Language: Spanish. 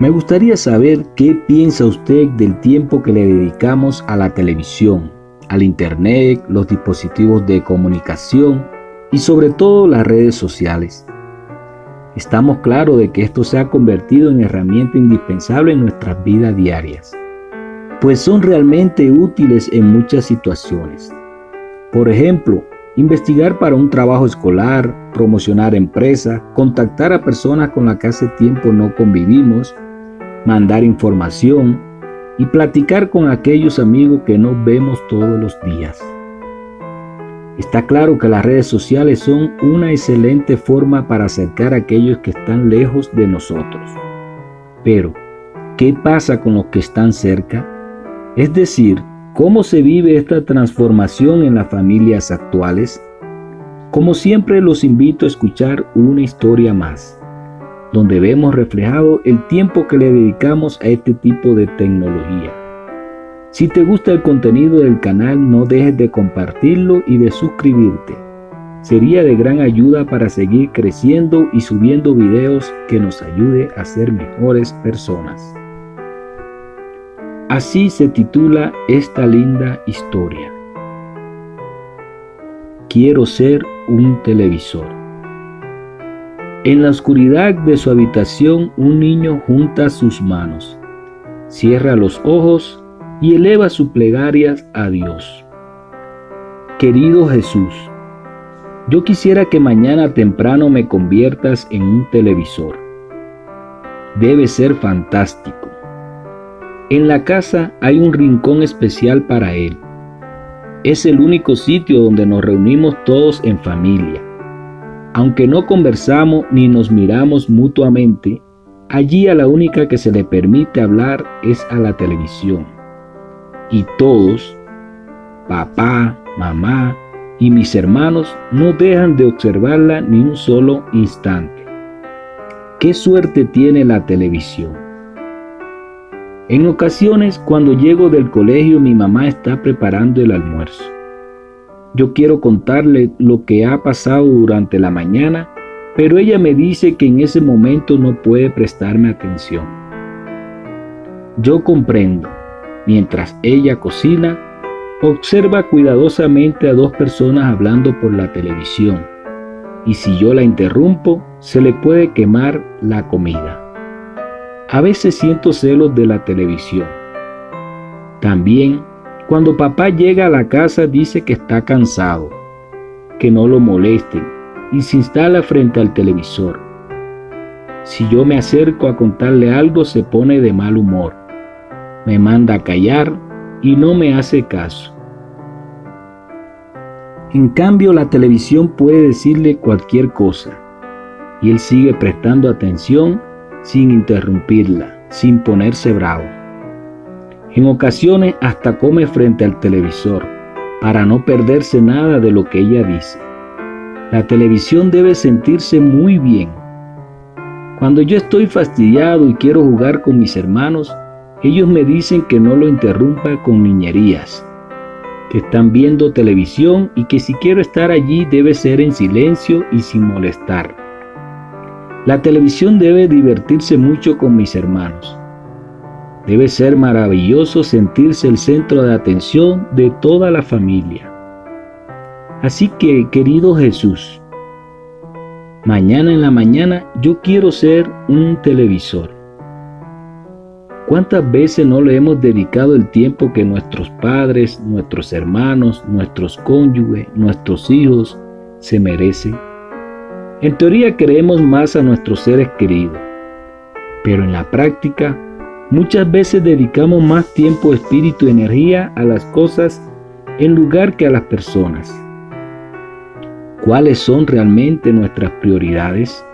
Me gustaría saber qué piensa usted del tiempo que le dedicamos a la televisión, al internet, los dispositivos de comunicación y sobre todo las redes sociales. Estamos claros de que esto se ha convertido en herramienta indispensable en nuestras vidas diarias, pues son realmente útiles en muchas situaciones. Por ejemplo, investigar para un trabajo escolar, promocionar empresas, contactar a personas con las que hace tiempo no convivimos, mandar información y platicar con aquellos amigos que no vemos todos los días. Está claro que las redes sociales son una excelente forma para acercar a aquellos que están lejos de nosotros. Pero, ¿qué pasa con los que están cerca? Es decir, ¿cómo se vive esta transformación en las familias actuales? Como siempre, los invito a escuchar una historia más, donde vemos reflejado el tiempo que le dedicamos a este tipo de tecnología. Si te gusta el contenido del canal, no dejes de compartirlo y de suscribirte. Sería de gran ayuda para seguir creciendo y subiendo videos que nos ayude a ser mejores personas. Así se titula esta linda historia. Quiero ser un televisor. En la oscuridad de su habitación, un niño junta sus manos, cierra los ojos y eleva sus plegarias a Dios. Querido Jesús, yo quisiera que mañana temprano me conviertas en un televisor. Debe ser fantástico. En la casa hay un rincón especial para él. Es el único sitio donde nos reunimos todos en familia. Aunque no conversamos ni nos miramos mutuamente, allí a la única que se le permite hablar es a la televisión. Y todos, papá, mamá y mis hermanos, no dejan de observarla ni un solo instante. ¡Qué suerte tiene la televisión! En ocasiones, cuando llego del colegio, mi mamá está preparando el almuerzo. Yo quiero contarle lo que ha pasado durante la mañana, pero ella me dice que en ese momento no puede prestarme atención. Yo comprendo. Mientras ella cocina, observa cuidadosamente a dos personas hablando por la televisión, y si yo la interrumpo, se le puede quemar la comida. A veces siento celos de la televisión. También, cuando papá llega a la casa, dice que está cansado, que no lo molesten, y se instala frente al televisor. Si yo me acerco a contarle algo, se pone de mal humor. Me manda a callar y no me hace caso. En cambio, la televisión puede decirle cualquier cosa y él sigue prestando atención sin interrumpirla, sin ponerse bravo. En ocasiones hasta come frente al televisor para no perderse nada de lo que ella dice. La televisión debe sentirse muy bien. Cuando yo estoy fastidiado y quiero jugar con mis hermanos, ellos me dicen que no lo interrumpa con niñerías, que están viendo televisión y que si quiero estar allí debe ser en silencio y sin molestar. La televisión debe divertirse mucho con mis hermanos. Debe ser maravilloso sentirse el centro de atención de toda la familia. Así que, querido Jesús, mañana en la mañana yo quiero ser un televisor. ¿Cuántas veces no le hemos dedicado el tiempo que nuestros padres, nuestros hermanos, nuestros cónyuges, nuestros hijos se merecen? En teoría queremos más a nuestros seres queridos, pero en la práctica muchas veces dedicamos más tiempo, espíritu y energía a las cosas en lugar que a las personas. ¿Cuáles son realmente nuestras prioridades?